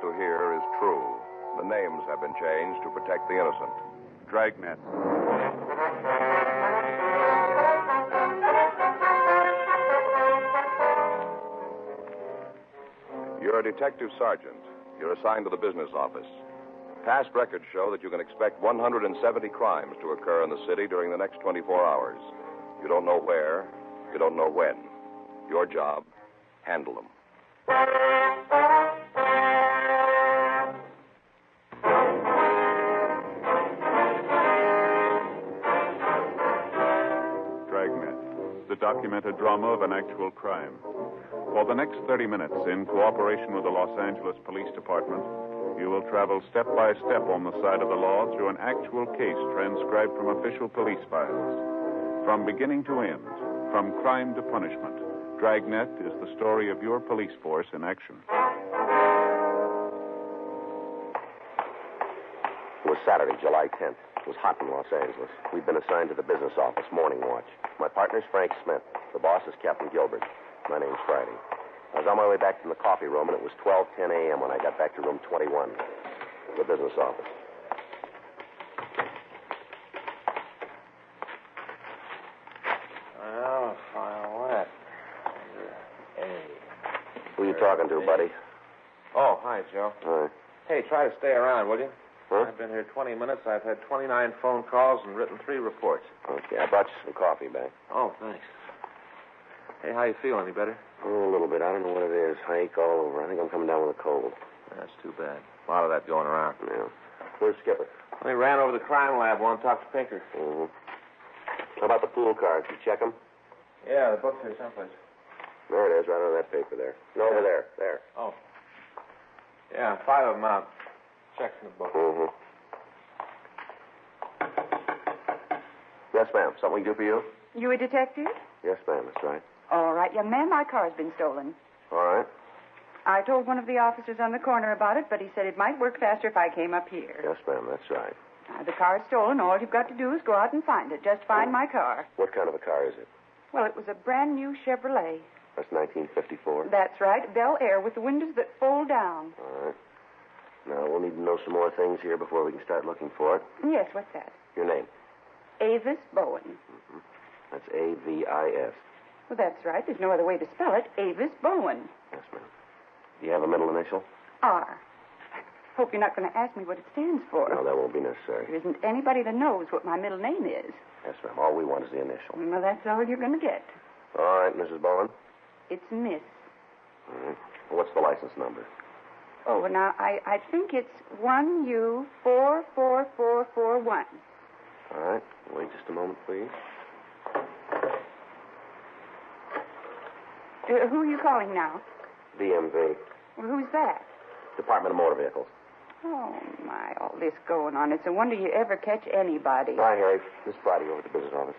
to hear is true. The names have been changed to protect the innocent. Dragnet. You're a detective sergeant. You're assigned to the business office. Past records show that you can expect 170 crimes to occur in the city during the next 24 hours. You don't know where. You don't know when. Your job, handle them. Dragnet, the documented drama of an actual crime. For the next 30 minutes, in cooperation with the Los Angeles Police Department, you will travel step by step on the side of the law through an actual case transcribed from official police files. From beginning to end, from crime to punishment, Dragnet is the story of your police force in action. It was Saturday, July 10th. It was hot in Los Angeles. We'd been assigned to the business office, morning watch. My partner's Frank Smith. The boss is Captain Gilbert. My name's Friday. I was on my way back from the coffee room, and it was 12:10 a.m. when I got back to room 21, the business office. Well, file what? Who are you talking to, buddy? Oh, hi, Joe. Hi. Hey, try to stay around, will you? Huh? I've been here 20 minutes. I've had 29 phone calls and written 3 reports. Okay, I brought you some coffee back. Oh, thanks. Hey, how you feel? Any better? Oh, a little bit. I don't know what it is. I ache all over. I think I'm coming down with a cold. That's too bad. A lot of that going around. Yeah. Where's Skipper? Well, he ran over to the crime lab. Want to talk to Pinker. Mm-hmm. How about the pool cards? You check them? Yeah, the book's here someplace. There it is, right on that paper there. No, over there. There. Oh. Yeah, 5 of them out. Checks in the book. Mm-hmm. Yes, ma'am. Something we can do for you? You a detective? Yes, ma'am. That's right. All right, young man, my car's been stolen. All right. I told one of the officers on the corner about it, but he said it might work faster if I came up here. Yes, ma'am. That's right. The car's stolen. All you've got to do is go out and find it. Just find my car. What kind of a car is it? Well, it was a brand new Chevrolet. That's 1954? That's right. Bel Air with the windows that fold down. All right. Now, we'll need to know some more things here before we can start looking for it. Yes, what's that? Your name? Avis Bowen. Mm-hmm. That's A-V-I-S. Well, that's right. There's no other way to spell it. Avis Bowen. Yes, ma'am. Do you have a middle initial? R. Hope you're not going to ask me what it stands for. No, that won't be necessary. There isn't anybody that knows what my middle name is. Yes, ma'am. All we want is the initial. Well, that's all you're going to get. All right, Mrs. Bowen. It's Miss. All right. What's the license number? Oh, now, I think it's 1U44441. All right. Wait just a moment, please. Who are you calling now? DMV. Well, who's that? Department of Motor Vehicles. Oh, my, all this going on. It's a wonder you ever catch anybody. Hi, Harry. This is Friday over at the business office.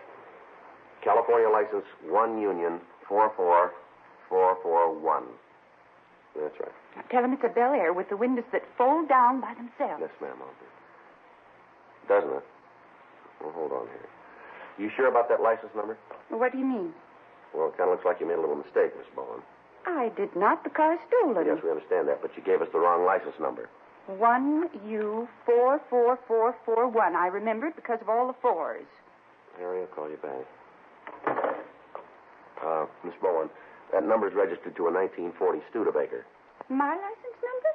California license 1 Union 44441. That's right. Now, tell him it's a Bel Air with the windows that fold down by themselves. Yes, ma'am, I'll do. Doesn't it? Well, hold on here. You sure about that license number? Well, what do you mean? Well, it kind of looks like you made a little mistake, Miss Bowen. I did not. The car's stolen. Yes, we understand that, but you gave us the wrong license number. 1U44441. I remember it because of all the fours. Harry, I'll call you back. Miss Bowen, that number's registered to a 1940 Studebaker. My license number?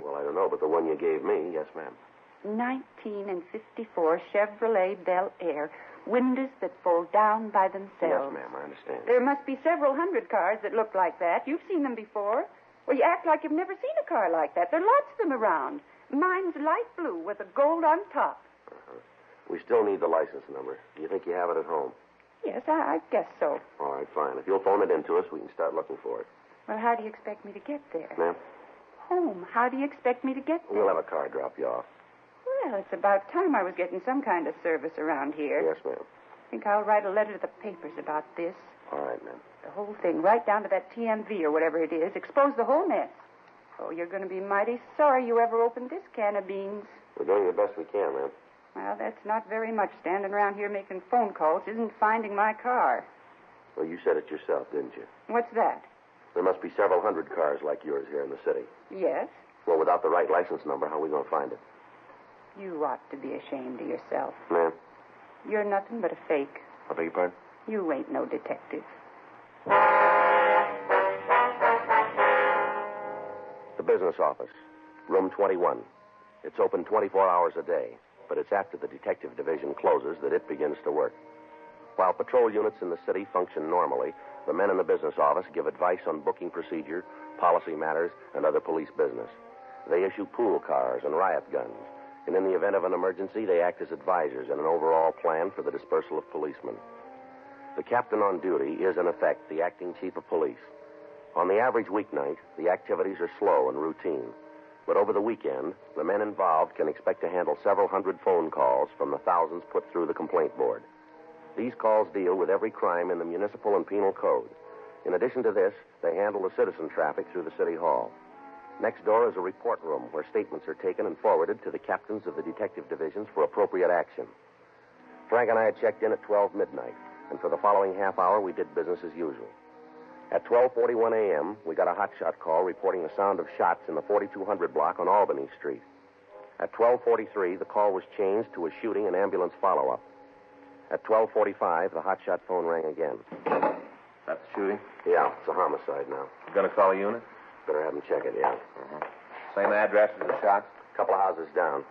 Well, I don't know, but the one you gave me, yes, ma'am. 1954 Chevrolet Bel Air. Windows that fold down by themselves. Yes, ma'am, I understand. There must be several hundred cars that look like that. You've seen them before. Well, you act like you've never seen a car like that. There are lots of them around. Mine's light blue with a gold on top. Uh-huh. We still need the license number. Do you think you have it at home? Yes, I guess so. All right, fine. If you'll phone it in to us, we can start looking for it. Well, how do you expect me to get there? Ma'am? Home. How do you expect me to get there? We'll have a car drop you off. Well, it's about time I was getting some kind of service around here. Yes, ma'am. I think I'll write a letter to the papers about this. All right, ma'am. The whole thing, right down to that TMV or whatever it is. Expose the whole mess. Oh, you're going to be mighty sorry you ever opened this can of beans. We're doing the best we can, ma'am. Well, that's not very much. Standing around here making phone calls isn't finding my car. Well, you said it yourself, didn't you? What's that? There must be several hundred cars like yours here in the city. Yes. Well, without the right license number, how are we going to find it? You ought to be ashamed of yourself. Ma'am? You're nothing but a fake. I beg your pardon? You ain't no detective. The business office, room 21. It's open 24 hours a day, but it's after the detective division closes that it begins to work. While patrol units in the city function normally, the men in the business office give advice on booking procedure, policy matters, and other police business. They issue pool cars and riot guns, and in the event of an emergency, they act as advisors in an overall plan for the dispersal of policemen. The captain on duty is, in effect, the acting chief of police. On the average weeknight, the activities are slow and routine. But over the weekend, the men involved can expect to handle several hundred phone calls from the thousands put through the complaint board. These calls deal with every crime in the municipal and penal code. In addition to this, they handle the citizen traffic through the city hall. Next door is a report room where statements are taken and forwarded to the captains of the detective divisions for appropriate action. Frank and I had checked in at 12 midnight, and for the following half hour, we did business as usual. At 12:41 a.m., we got a hotshot call reporting the sound of shots in the 4200 block on Albany Street. At 12:43, the call was changed to a shooting and ambulance follow-up. At 12:45, the hotshot phone rang again. That's the shooting? Yeah, it's a homicide now. You gonna call a unit? Better have them check it, yeah. Same address as the shots? A couple of houses down.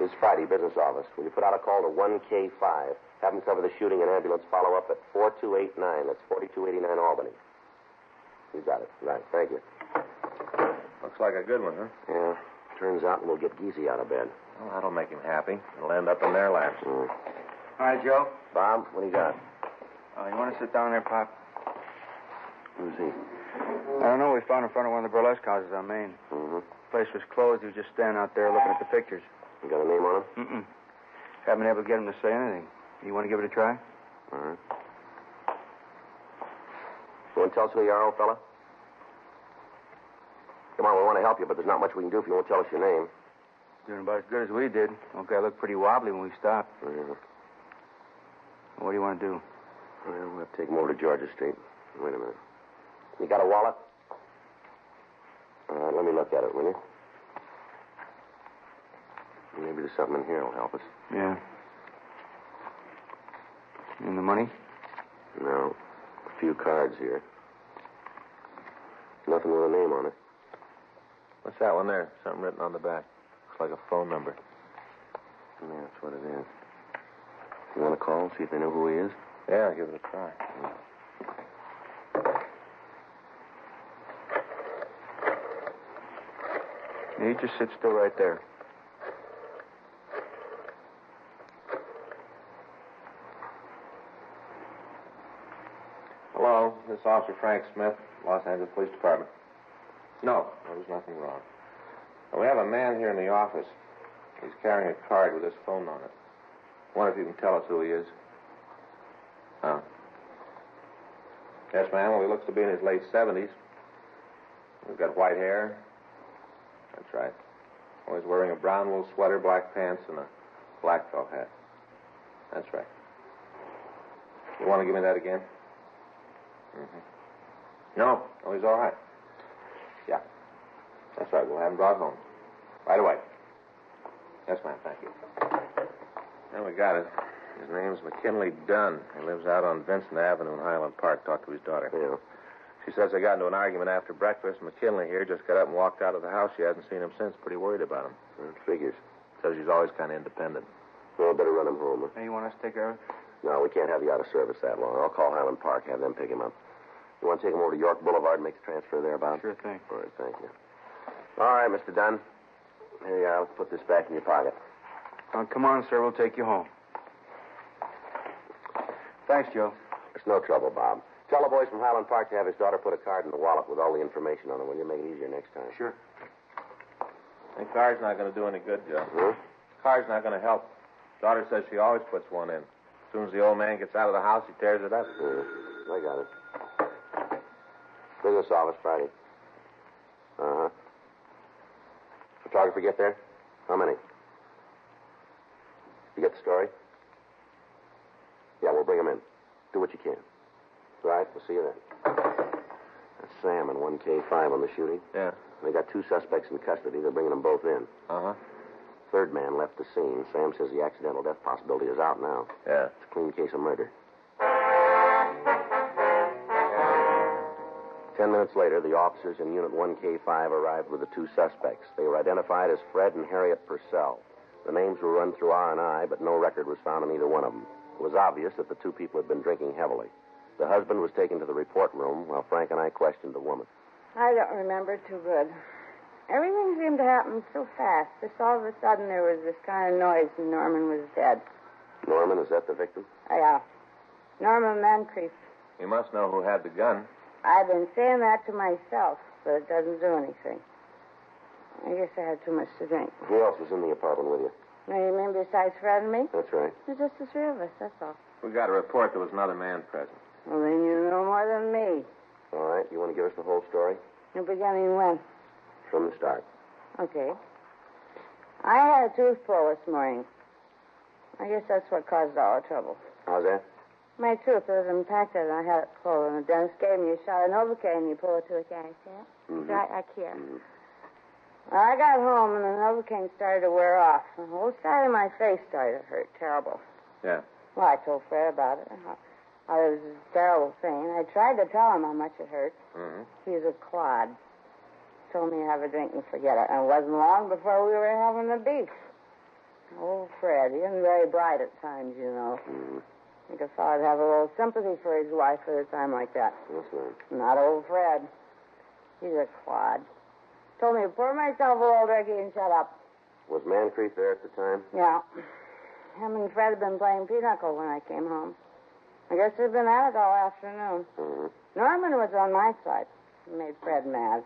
This is Friday, business office. Will you put out a call to 1K5? Have them cover the shooting and ambulance follow-up at 4289. That's 4289 Albany. You got it. Right. Thank you. Looks like a good one, huh? Yeah. Turns out we'll get Geezy out of bed. Well, that'll make him happy. He'll end up in their laps. Mm. All right, Joe. Bob, what do you got? You want to sit down there, Pop? Who's he? I don't know. We found in front of one of the burlesque houses on Main. Mm-hmm. The place was closed. He was just standing out there looking at the pictures. You got a name on him? Mm-mm. Haven't been able to get him to say anything. You want to give it a try? All right. You want to tell us who you are, old fella? Come on, we want to help you, but there's not much we can do if you won't tell us your name. Doing about as good as we did. Okay, I looked pretty wobbly when we stopped. Yeah. What do you want to do? Well, we'll have to take him over to Georgia Street. Wait a minute. You got a wallet? All right, let me look at it, will you? Maybe there's something in here that'll help us. Yeah. And the money? No. A few cards here. Nothing with a name on it. What's that one there? Something written on the back. Looks like a phone number. Yeah, that's what it is. You want to call, see if they know who he is? Yeah, give it a try. Yeah, you just sit still right there. Hello, this is Officer Frank Smith, Los Angeles Police Department. No, there was nothing wrong. We have a man here in the office. He's carrying a card with his phone on it. I wonder if you can tell us who he is. Oh. Yes, ma'am. Well, he looks to be in his late 70s. He's got white hair. That's right. Well, he's wearing a brown wool sweater, black pants, and a black felt hat. That's right. You want to give me that again? Mm-hmm. No, he's all right. Yeah. That's right. We'll have him brought home. Right away. Yes, ma'am. Thank you. Now we got it. His name's McKinley Dunn. He lives out on Vincent Avenue in Highland Park. Talked to his daughter. Yeah. She says they got into an argument after breakfast. McKinley here just got up and walked out of the house. She hasn't seen him since. Pretty worried about him. Figures. Says he's always kind of independent. Well, better run him home. Huh? Hey, you want us to take care of it? No, we can't have you out of service that long. I'll call Highland Park, have them pick him up. You want to take him over to York Boulevard and make the transfer there, Bob? Sure thing. All right, thank you. All right, Mr. Dunn. Here you are. Let's put this back in your pocket. Come on, sir. We'll take you home. Thanks, Joe. It's no trouble, Bob. Tell the boys from Highland Park to have his daughter put a card in the wallet with all the information on it. Will you make it easier next time? Sure. The card's not going to do any good, Joe. Huh? Card's not going to help. Daughter says she always puts one in. As soon as the old man gets out of the house, he tears it up. I got it. Business office, Friday. Uh-huh. Photographer get there? How many? You get the story? Yeah, we'll bring him in. Do what you can. Right, we'll see you then. That's Sam and 1K5 on the shooting. Yeah. They got 2 suspects in custody. They're bringing them both in. Uh-huh. Third man left the scene. Sam says the accidental death possibility is out now. Yeah. It's a clean case of murder. 10 minutes later, the officers in Unit 1K5 arrived with the 2 suspects. They were identified as Fred and Harriet Purcell. The names were run through R&I, but no record was found on either one of them. It was obvious that the 2 people had been drinking heavily. The husband was taken to the report room while Frank and I questioned the woman. I don't remember too good. Everything seemed to happen so fast. Just all of a sudden there was this kind of noise and Norman was dead. Norman, is that the victim? Yeah. Norman Moncrief. You must know who had the gun. I've been saying that to myself, but it doesn't do anything. I guess I had too much to drink. Who else was in the apartment with you? Now, you mean besides Fred and me? That's right. It's just the 3 of us, that's all. We got a report there was another man present. Well, then you know more than me. All right, you want to give us the whole story? The beginning when? From the start. Okay. I had a tooth pull this morning. I guess that's what caused all the trouble. How's that? My tooth was impacted, and I had it pulled, and the dentist gave me a shot of Novocaine, and you pull it to the can, see it? Mm-hmm. Right here. Mm-hmm. Well, I got home, and the Novocaine started to wear off. The whole side of my face started to hurt terrible. Yeah. Well, I told Fred about it. How it was a terrible thing. I tried to tell him how much it hurt. Mm-hmm. He's a clod. Told me to have a drink and forget it. And it wasn't long before we were having the beef. Oh, Fred, he isn't very bright at times, you know. Mm-hmm. I think a fella'd have a little sympathy for his wife at a time like that. That's right. Not old Fred. He's a clod. Told me to pour myself a little drinky and shut up. Was Moncrief there at the time? Yeah. Him and Fred had been playing pinochle when I came home. I guess they'd been at it all afternoon. Mm-hmm. Norman was on my side. He made Fred mad.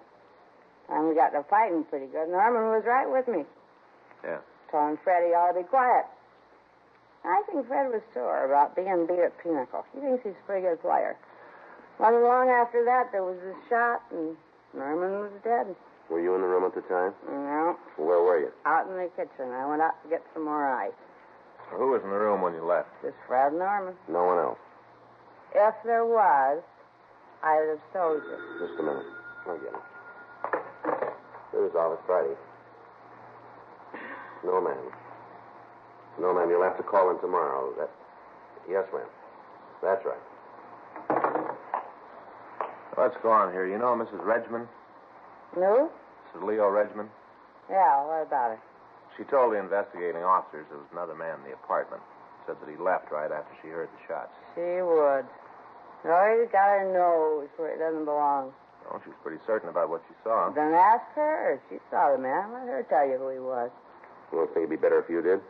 And we got to fighting pretty good. Norman was right with me. Yeah. Telling Fred he ought to be quiet. I think Fred was sore about being beat at pinochle. He thinks he's a pretty good player. Wasn't long after that, there was a shot, and Norman was dead. Were you in the room at the time? No. Where were you? Out in the kitchen. I went out to get some more ice. Who was in the room when you left? Just Fred and Norman. No one else. If there was, I would have told you. Just a minute. I'll get him. Here's Office Friday. No, ma'am. No, ma'am. You'll have to call in tomorrow. Yes, ma'am. That's right. What's going on here? You know Mrs. Regman? No? Mrs. Leo Regman? Yeah, what about her? She told the investigating officers there was another man in the apartment. Said that he left right after she heard the shots. She would. Always got her nose where it doesn't belong. Oh, she was pretty certain about what she saw. Then ask her. She saw the man. Let her tell you who he was. You don't think it'd be better if you did?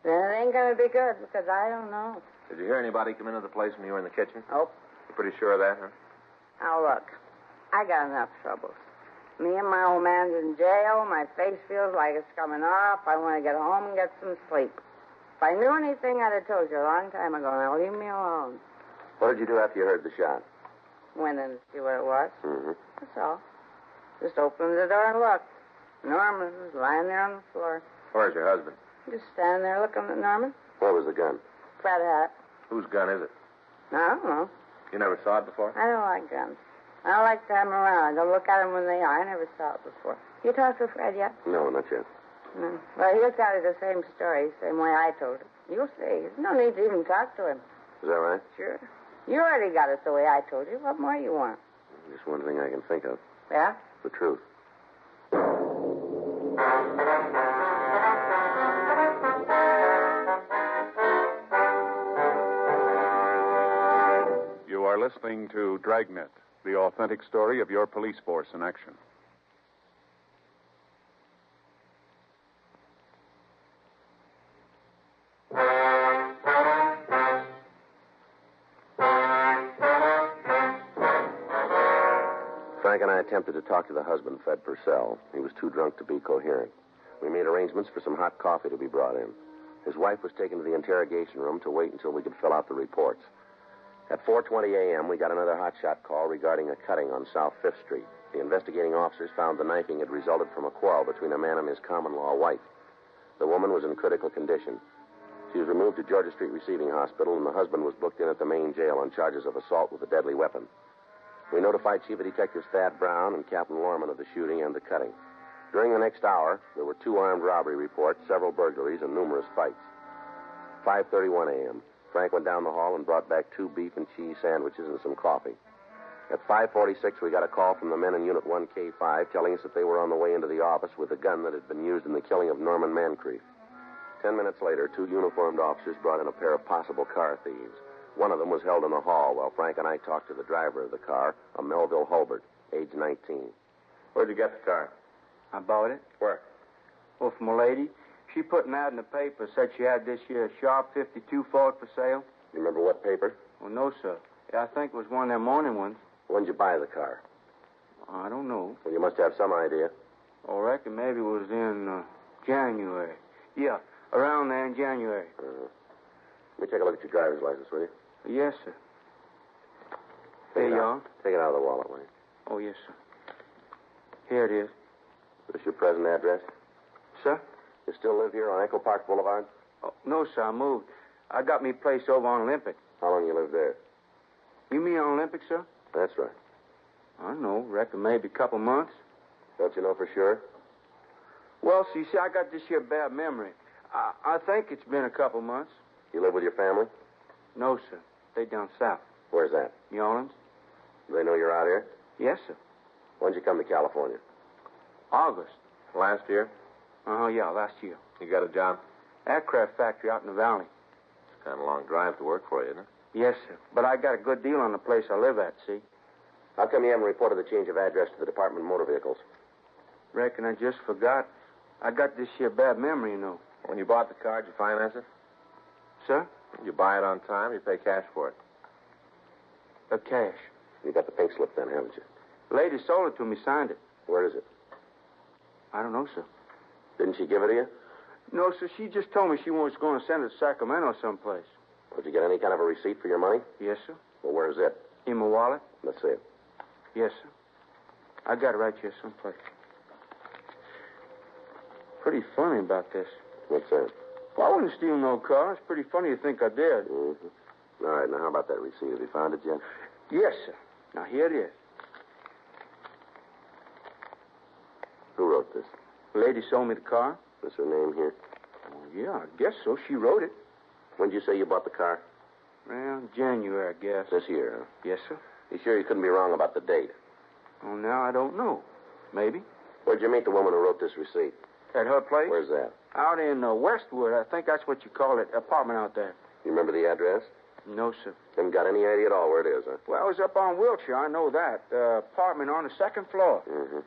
Then it ain't going to be good because I don't know. Did you hear anybody come into the place when you were in the kitchen? Nope. You pretty sure of that, huh? Now, look. I got enough troubles. Me and my old man's in jail. My face feels like it's coming off. I want to get home and get some sleep. If I knew anything, I'd have told you a long time ago. Now, leave me alone. What did you do after you heard the shot? Went in to see what it was. Mm-hmm. That's all. Just opened the door and looked. Norman was lying there on the floor. Where's your husband? Just standing there looking at Norman. Where was the gun? Fred had it. Whose gun is it? I don't know. You never saw it before? I don't like guns. I don't like to have them around. I don't look at them when they are. I never saw it before. You talked to Fred yet? No, not yet. No. Well, he'll tell you the same story, same way I told it. You'll see. There's no need to even talk to him. Is that right? Sure. You already got it the way I told you. What more you want? Just one thing I can think of. Yeah? The truth. You are listening to Dragnet, the authentic story of your police force in action. Frank and I attempted to talk to the husband, Fred Purcell. He was too drunk to be coherent. We made arrangements for some hot coffee to be brought in. His wife was taken to the interrogation room to wait until we could fill out the reports. At 4:20 a.m., we got another hotshot call regarding a cutting on South 5th Street. The investigating officers found the knifing had resulted from a quarrel between a man and his common-law wife. The woman was in critical condition. She was removed to Georgia Street Receiving Hospital, and the husband was booked in at the main jail on charges of assault with a deadly weapon. We notified Chief of Detectives Thad Brown and Captain Lorman of the shooting and the cutting. During the next hour, there were 2 armed robbery reports, several burglaries, and numerous fights. 5:31 a.m., Frank went down the hall and brought back 2 beef and cheese sandwiches and some coffee. At 5:46, we got a call from the men in Unit 1K5 telling us that they were on the way into the office with a gun that had been used in the killing of Norman Mancrief. 10 minutes later, 2 uniformed officers brought in a pair of possible car thieves. One of them was held in the hall while Frank and I talked to the driver of the car, a Melville Hulbert, age 19. Where'd you get the car? I bought it. Where? Well, from a lady. She put an ad in the paper, said she had this here Sharp 52 Ford for sale. You remember what paper? Well, no, sir. Yeah, I think it was one of them morning ones. When did you buy the car? I don't know. Well, you must have some idea. I reckon maybe it was in January. Yeah, around there in January. Let me take a look at your driver's license, will you? Yes, sir. There you are. Take it out of the wallet, will you? Oh, yes, sir. Here it is. This your present address? Sir? You still live here on Echo Park Boulevard? Oh, no, sir, I moved. I got me place over on Olympic. How long you lived there? You mean on Olympic, sir? That's right. I don't know. Reckon maybe a couple months. Don't you know for sure? Well, see, I got this here bad memory. I think it's been a couple months. You live with your family? No, sir. They down south. Where's that? New Orleans? Do they know you're out here? Yes, sir. When'd you come to California? August. Last year? Yeah, last year. You got a job? Aircraft factory out in the valley. It's kind of a long drive to work for you, isn't it? Yes, sir. But I got a good deal on the place I live at, see? How come you haven't reported the change of address to the Department of Motor Vehicles? Reckon I just forgot. I got this here bad memory, you know. When you bought the car, did you finance it? Sir? You buy it on time, you pay cash for it. Cash. You got the pink slip then, haven't you? Lady sold it to me, signed it. Where is it? I don't know, sir. Didn't she give it to you? No, sir. She just told me she was going to send it to Sacramento someplace. Did you get any kind of a receipt for your money? Yes, sir. Well, where's it? In my wallet? Let's see it. Yes, sir. I got it right here someplace. Pretty funny about this. What's that? Well, I wouldn't steal no car. It's pretty funny to think I did. Mm-hmm. All right, now how about that receipt? Have you found it yet? Yes, sir. Now, here it is. Who wrote this? The lady sold me the car. Is her name here? Oh, yeah, I guess so. She wrote it. When did you say you bought the car? Well, January, I guess. This year, huh? Yes, sir. You sure you couldn't be wrong about the date? Oh, now I don't know. Maybe. Where'd you meet the woman who wrote this receipt? At her place? Where's that? Out in Westwood. I think that's what you call it. Apartment out there. You remember the address? No, sir. Haven't got any idea at all where it is, huh? Well, I was up on Wilshire. I know that. Apartment on the second floor. Mm-hmm.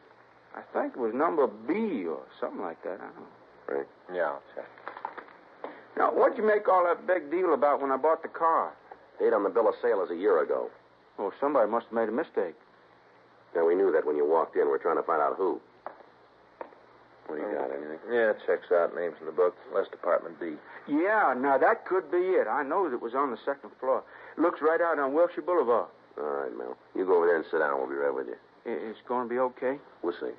I think it was number B or something like that. I don't know. Right. Yeah, I'll check. Now, what'd you make all that big deal about when I bought the car? Date on the bill of sale is a year ago. Oh, somebody must have made a mistake. Now, we knew that when you walked in. We're trying to find out who. What do you got, anything? Yeah, it checks out. Names in the book. West Department B. Yeah, now that could be it. I know that it was on the second floor. Looks right out on Wilshire Boulevard. All right, Mel. You go over there and sit down. We'll be right with you. It's going to be okay? We'll see.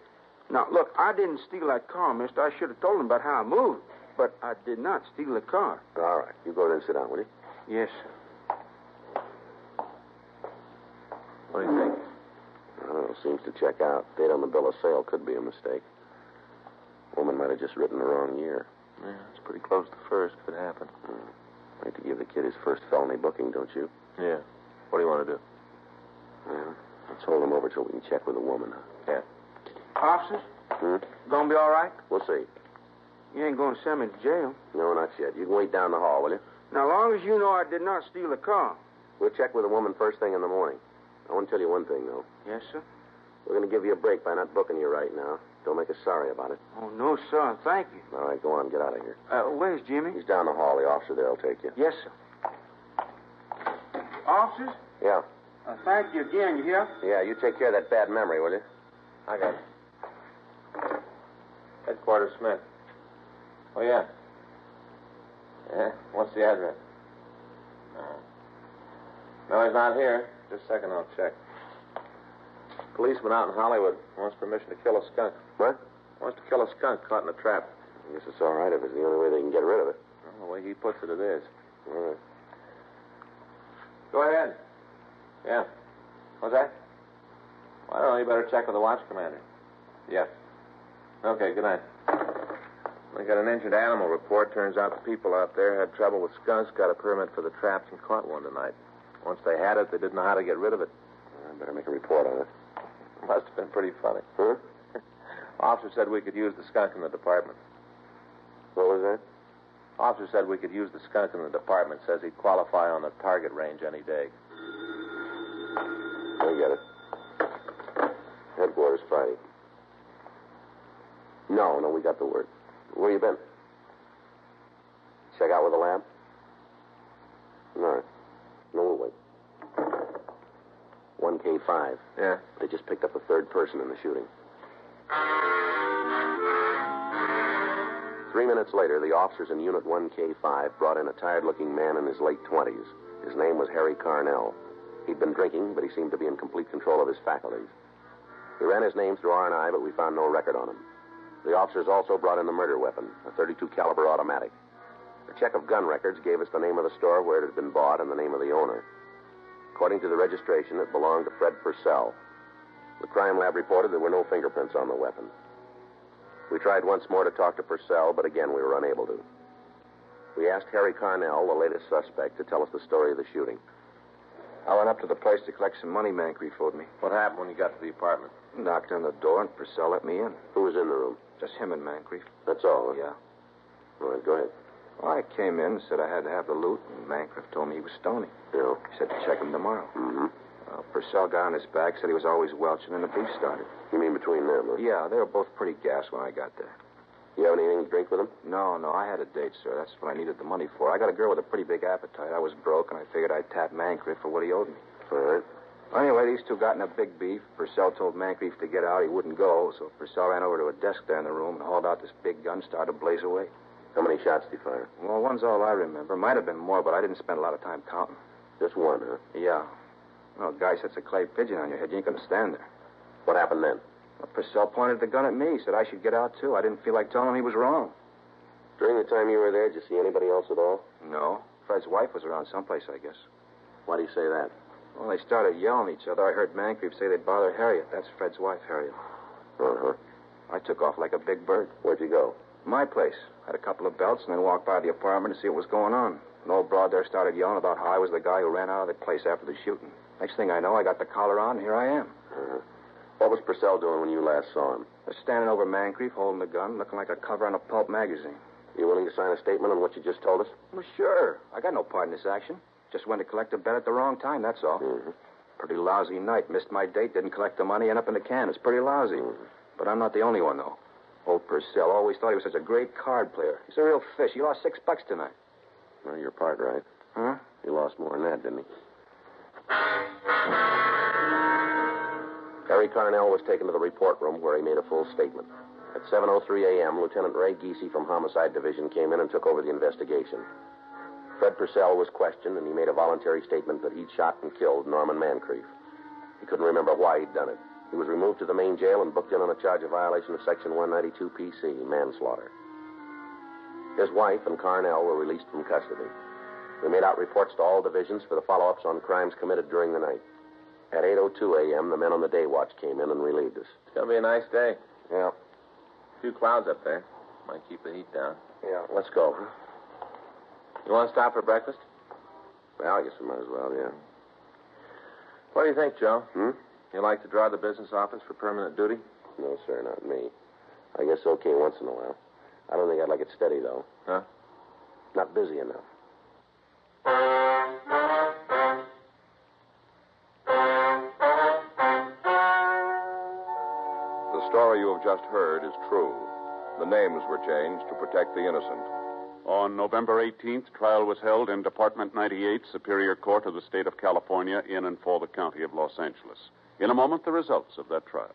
Now, look, I didn't steal that car, mister. I should have told him about how I moved. But I did not steal the car. All right. You go over there and sit down, will you? Yes, sir. What do you think? I don't know. Seems to check out. Date on the bill of sale could be a mistake. Woman might have just written the wrong year. Yeah, it's pretty close to first. Could happen. Like to give the kid his first felony booking, don't you? Yeah. What do you want to do? Well, let's hold him over till we can check with the woman. Yeah. Officers? Gonna be all right? We'll see. You ain't gonna send me to jail. No, not yet. You can wait down the hall, will you? Now, as long as you know I did not steal the car. We'll check with the woman first thing in the morning. I want to tell you one thing, though. Yes, sir? We're going to give you a break by not booking you right now. Don't make us sorry about it. Oh, no, sir. Thank you. All right, go on. Get out of here. Where's Jimmy? He's down the hall. The officer there will take you. Yes, sir. Officers? Yeah. Thank you again. You hear? Yeah, you take care of that bad memory, will you? I got it. Headquarters Smith. Oh, yeah. Yeah? What's the address? No, he's not here. Just a second, I'll check. Policeman out in Hollywood wants permission to kill a skunk. What? Wants to kill a skunk caught in a trap. I guess it's all right if it's the only way they can get rid of it. Well, the way he puts it is. All right. Go ahead. Yeah. What's that? Well, I don't know. You better check with the watch commander. Yes. Okay, good night. We got an injured animal report. Turns out the people out there had trouble with skunks, got a permit for the traps, and caught one tonight. Once they had it, they didn't know how to get rid of it. I better make a report on it. Must have been pretty funny. Huh? Officer said we could use the skunk in the department. What was that? Officer said we could use the skunk in the department. Says he'd qualify on the target range any day. I get it. Headquarters Friday. No, we got the word. Where you been? Check out with the lab? No. No, we'll wait. 1K5. Yeah. They just picked up a third person in the shooting. 3 minutes later, the officers in Unit 1K5 brought in a tired-looking man in his late 20s. His name was Harry Carnell. He'd been drinking, but he seemed to be in complete control of his faculties. We ran his name through R&I, but we found no record on him. The officers also brought in the murder weapon, a .32 caliber automatic. A check of gun records gave us the name of the store where it had been bought and the name of the owner. According to the registration, it belonged to Fred Purcell. The crime lab reported there were no fingerprints on the weapon. We tried once more to talk to Purcell, but again we were unable to. We asked Harry Carnell, the latest suspect, to tell us the story of the shooting. I went up to the place to collect some money Mancreef owed me. What happened when you got to the apartment? Knocked on the door and Purcell let me in. Who was in the room? Just him and Mancreef. That's all, huh? Yeah. All right, go ahead. Well, I came in and said I had to have the loot, and Mancreef told me he was stony. Yeah. He said to check him tomorrow. Mm-hmm. Purcell got on his back, said he was always welching, and the beef started. You mean between them, huh? Yeah, they were both pretty gassed when I got there. You have anything to drink with them? No, I had a date, sir. That's what I needed the money for. I got a girl with a pretty big appetite. I was broke, and I figured I'd tap Mancreef for what he owed me. All right. Anyway, these two got in a big beef. Purcell told Mancreef to get out. He wouldn't go, so Purcell ran over to a desk there in the room and hauled out this big gun, started to blaze away. How many shots did he fire? Well, one's all I remember. Might have been more, but I didn't spend a lot of time counting. Just one, huh? Yeah. Well, a guy sets a clay pigeon on your head. You ain't going to stand there. What happened then? Well, Purcell pointed the gun at me. Said I should get out, too. I didn't feel like telling him he was wrong. During the time you were there, did you see anybody else at all? No. Fred's wife was around someplace, I guess. Why do you say that? Well, they started yelling at each other. I heard Mancreef say they'd bother Harriet. That's Fred's wife, Harriet. Uh-huh. I took off like a big bird. Where'd you go? My place. Had a couple of belts and then walked by the apartment to see what was going on. An old broad there started yelling about how I was the guy who ran out of the place after the shooting. Next thing I know, I got the collar on, and here I am. Uh-huh. What was Purcell doing when you last saw him? Just standing over Mancreef, holding the gun, looking like a cover on a pulp magazine. You willing to sign a statement on what you just told us? Well, sure. I got no part in this action. Just went to collect a bet at the wrong time, that's all. Mm-hmm. Pretty lousy night. Missed my date, didn't collect the money, end up in the can. It's pretty lousy. Mm-hmm. But I'm not the only one, though. Old Purcell always thought he was such a great card player. He's a real fish. He lost $6 tonight. Well, you're part right. Huh? He lost more than that, didn't he? Harry Carnell was taken to the report room where he made a full statement. At 7:03 a.m., Lieutenant Ray Giese from Homicide Division came in and took over the investigation. Fred Purcell was questioned, and he made a voluntary statement that he'd shot and killed Norman Mancreef. He couldn't remember why he'd done it. He was removed to the main jail and booked in on a charge of violation of Section 192 PC, manslaughter. His wife and Carnell were released from custody. We made out reports to all divisions for the follow-ups on crimes committed during the night. At 8:02 a.m., the men on the day watch came in and relieved us. It's going to be a nice day. Yeah. A few clouds up there. Might keep the heat down. Yeah, let's go. You want to stop for breakfast? Well, I guess we might as well, yeah. What do you think, Joe? Hmm? You like to draw the business office for permanent duty? No, sir, not me. I guess okay once in a while. I don't think I'd like it steady, though. Huh? Not busy enough. The story you have just heard is true. The names were changed to protect the innocent. On November 18th, trial was held in Department 98, Superior Court of the State of California, in and for the County of Los Angeles. In a moment, the results of that trial.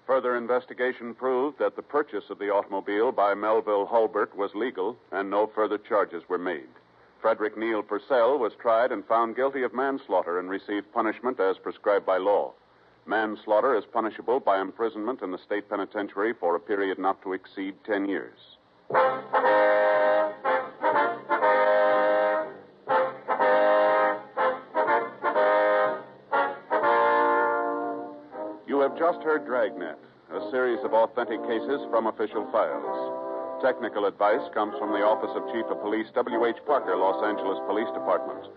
Further investigation proved that the purchase of the automobile by Melville Hulbert was legal, and no further charges were made. Frederick Neal Purcell was tried and found guilty of manslaughter and received punishment as prescribed by law. Manslaughter is punishable by imprisonment in the state penitentiary for a period not to exceed 10 years. You have just heard Dragnet, a series of authentic cases from official files. Technical advice comes from the Office of Chief of Police W.H. Parker, Los Angeles Police Department.